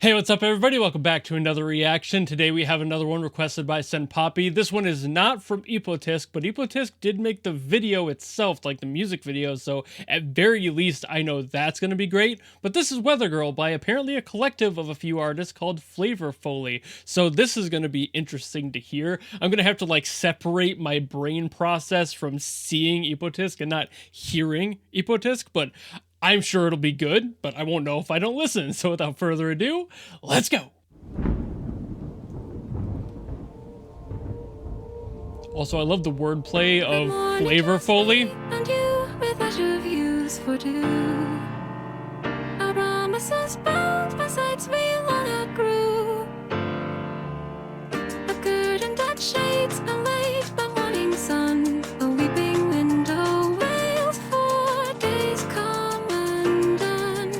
Hey, what's up everybody? Welcome back to another reaction. Today we have another one requested by SynthV. This one is not from ippo.tsk, but ippo.tsk did make the video itself, like the music video, so at very least I know that's going to be great. But this is weathergirl by apparently a collective of a few artists called Foley. So this is going to be interesting to hear. I'm going to have to like separate my brain process from seeing ippo.tsk and not hearing ippo.tsk, but I'm sure it'll be good, but I won't know if I don't listen. So without further ado, let's go. Also, I love the wordplay of Flavor Foley. And you with leisure views for two. Our promises bound by sights we long outgrew. A curtain that shades a late but morning sun. A weeping window wails for days come undone.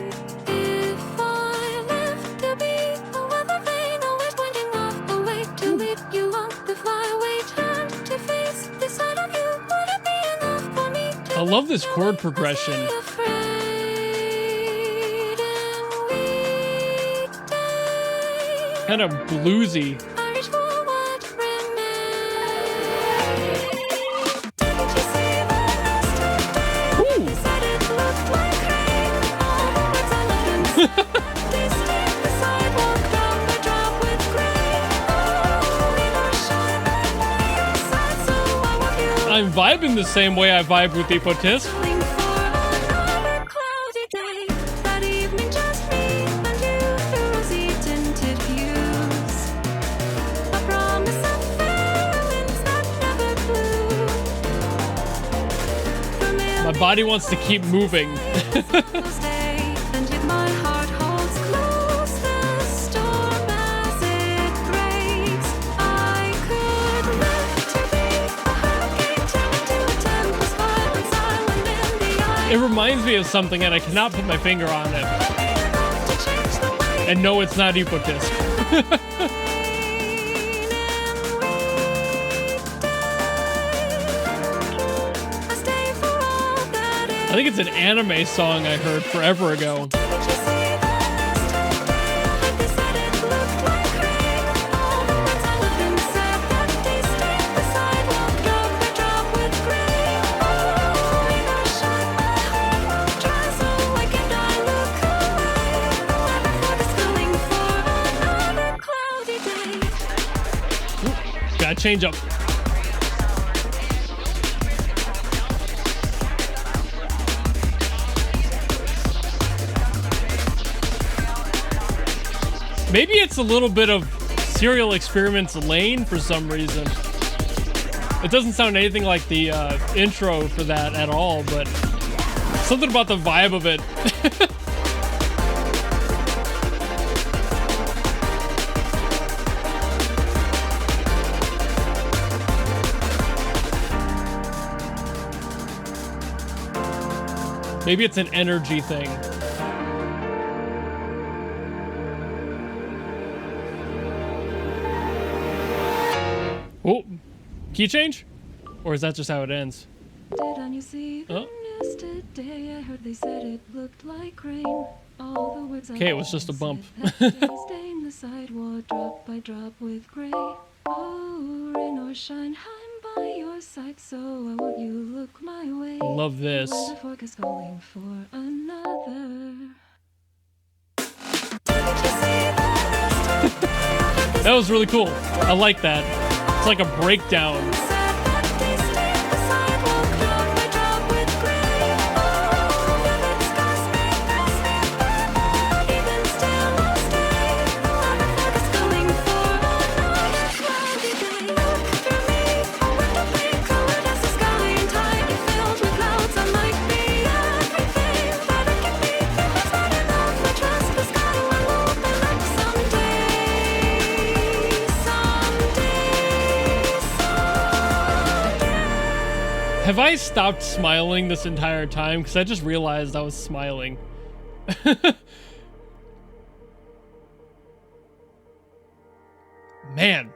If I live to be a weather vane, always pointing off a way to lead you on the flyaway turn to face the side of you. Would it be enough for me to I love this chord progression. Kind of bluesy. I'm vibing the same way I vibe with ippo.tsk. My body wants to keep moving. It reminds me of something and I cannot put my finger on it. And no, it's not ippo.tsk. I think it's an anime song I heard forever ago. Gotta change up. Maybe it's a little bit of Serial Experiments Lane for some reason. It doesn't sound anything like the intro for that at all, but something about the vibe of it. Maybe it's an energy thing. Oh, key change? Or is that just how it ends? Didn't you see the news today? I heard they said it looked like rain. All the words okay, it was just a bump. Stain the sidewalk drop by drop with gray. Oh, rain or shine, I'm by your side, so won't you look my way? Love this. The forecast calling for another. That was really cool. I like that. It's like a breakdown. Have I stopped smiling this entire time? Because I just realized I was smiling. Man.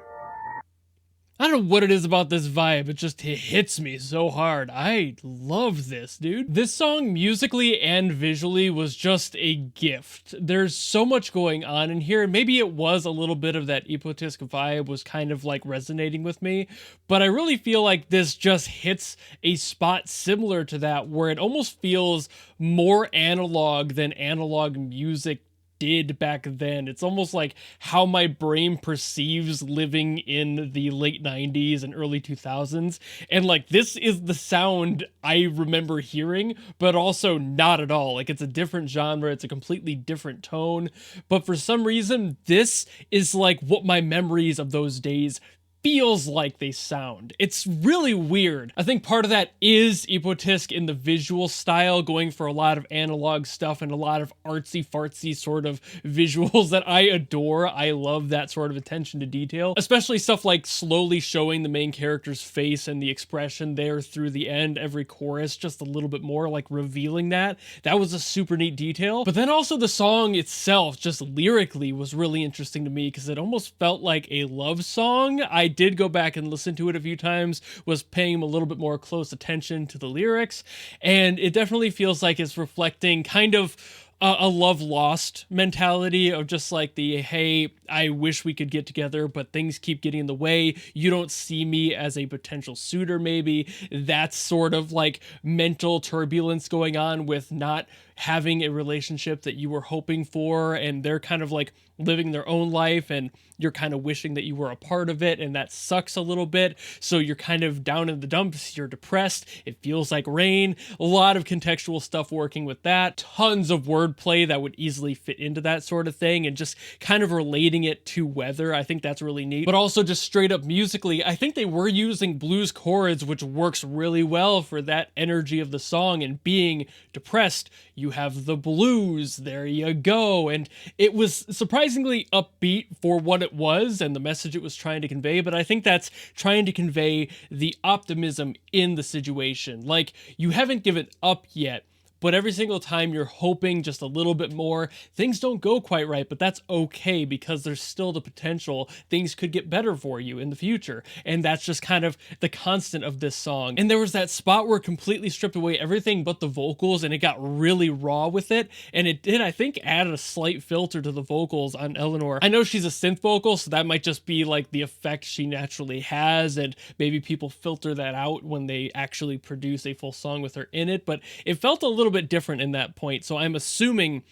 I don't know what it is about this vibe. It hits me so hard. I love this, dude. This song musically and visually was just a gift. There's so much going on in here. Maybe it was a little bit of that ippo.tsk vibe was kind of like resonating with me, but I really feel like this just hits a spot similar to that where it almost feels more analog than analog music did back then. It's almost like how my brain perceives living in the late 90s and early 2000s. And like this is the sound I remember hearing, but also not at all. Like it's a different genre, it's a completely different tone. But for some reason, this is like what my memories of those days feels like they sound. It's really weird. I think part of that is ippo.tsk in the visual style, going for a lot of analog stuff and a lot of artsy fartsy sort of visuals that I adore. I love that sort of attention to detail, especially stuff like slowly showing the main character's face and the expression there through the end, every chorus, just a little bit more, like revealing that. That was a super neat detail. But then also the song itself, just lyrically, was really interesting to me because it almost felt like a love song. I did go back and listen to it a few times, was paying a little bit more close attention to the lyrics, and it definitely feels like it's reflecting kind of a love lost mentality of just like the, hey, I wish we could get together, but things keep getting in the way. You don't see me as a potential suitor, maybe. That's sort of like mental turbulence going on with not having a relationship that you were hoping for, and they're kind of like living their own life and you're kind of wishing that you were a part of it, and that sucks a little bit. So you're kind of down in the dumps, you're depressed, it feels like rain. A lot of contextual stuff working with that, tons of wordplay that would easily fit into that sort of thing, and just kind of relating it to weather. I think that's really neat. But also just straight up musically, I think they were using blues chords, which works really well for that energy of the song, and being depressed, you have the blues, there you go. And it was surprisingly upbeat for what it was and the message it was trying to convey, but I think that's trying to convey the optimism in the situation. Like, you haven't given up yet, but every single time you're hoping just a little bit more, things don't go quite right, but that's okay because there's still the potential things could get better for you in the future. And that's just kind of the constant of this song. And there was that spot where it completely stripped away everything but the vocals and it got really raw with it. And it did, I think, add a slight filter to the vocals on Eleanor. I know she's a synth vocal, so that might just be like the effect she naturally has, and maybe people filter that out when they actually produce a full song with her in it, but it felt a little bit different in that point. So I'm assuming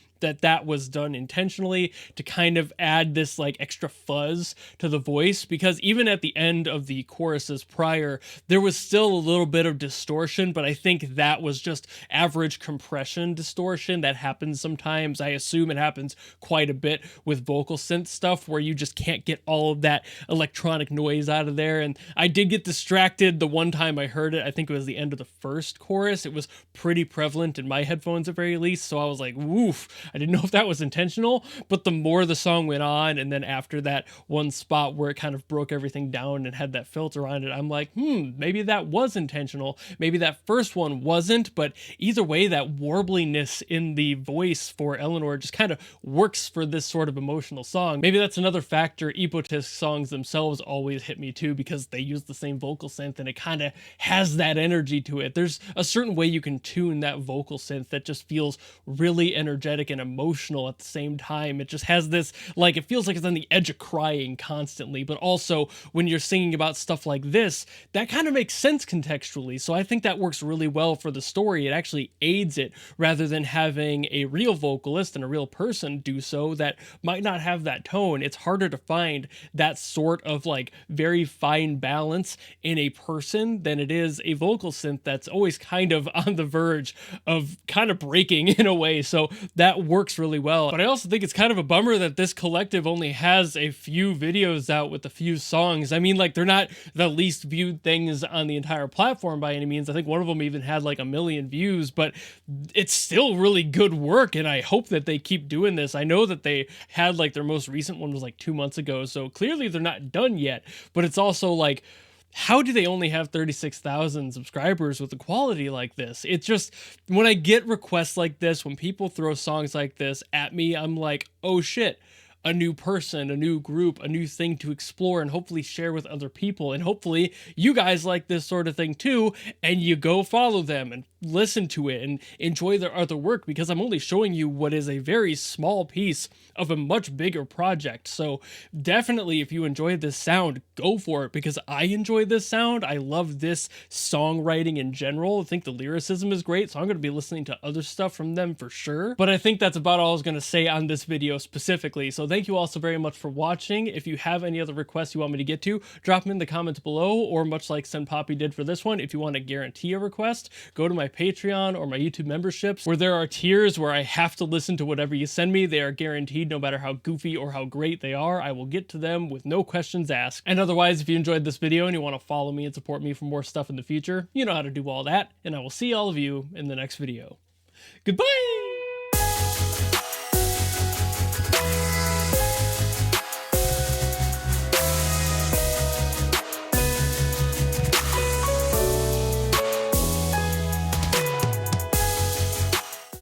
that was done intentionally to kind of add this like extra fuzz to the voice, because even at the end of the choruses prior, there was still a little bit of distortion, but I think that was just average compression distortion that happens sometimes. I assume it happens quite a bit with vocal synth stuff where you just can't get all of that electronic noise out of there. And I did get distracted the one time I heard it. I think it was the end of the first chorus. It was pretty prevalent in my headphones at very least, so I was like, woof. I didn't know if that was intentional, but the more the song went on, and then after that one spot where it kind of broke everything down and had that filter on it, I'm like, maybe that was intentional. Maybe that first one wasn't, but either way, that warbliness in the voice for Eleanor just kind of works for this sort of emotional song. Maybe that's another factor. ippo.tsk songs themselves always hit me too, because they use the same vocal synth and it kind of has that energy to it. There's a certain way you can tune that vocal synth that just feels really energetic and emotional at the same time. It just has this, like, it feels like it's on the edge of crying constantly, but also when you're singing about stuff like this, that kind of makes sense contextually. So I think that works really well for the story. It actually aids it rather than having a real vocalist and a real person do so that might not have that tone. It's harder to find that sort of like very fine balance in a person than it is a vocal synth that's always kind of on the verge of kind of breaking in a way. So that works really well. But I also think it's kind of a bummer that this collective only has a few videos out with a few songs. I mean, like, they're not the least viewed things on the entire platform by any means. I think one of them even had like 1 million views, but it's still really good work, and I hope that they keep doing this. I know that they had like their most recent one was like 2 months ago, so clearly they're not done yet, but it's also like, how do they only have 36,000 subscribers with a quality like this? It's just, when I get requests like this, when people throw songs like this at me, I'm like, oh shit, a new person, a new group, a new thing to explore and hopefully share with other people. And hopefully you guys like this sort of thing too, and you go follow them and listen to it and enjoy their other work, because I'm only showing you what is a very small piece of a much bigger project. So definitely, if you enjoy this sound, go for it, because I enjoy this sound. I love this songwriting in general. I think the lyricism is great, so I'm going to be listening to other stuff from them for sure. But I think that's about all I was going to say on this video specifically. So thank you all so very much for watching. If you have any other requests you want me to get to, drop them in the comments below, or much like SynthV did for this one, if you want to guarantee a request, go to my Patreon or my YouTube memberships, where there are tiers where I have to listen to whatever you send me. They are guaranteed, no matter how goofy or how great they are. I will get to them with no questions asked. And otherwise, if you enjoyed this video and you want to follow me and support me for more stuff in the future, you know how to do all that, and I will see all of you in the next video. Goodbye!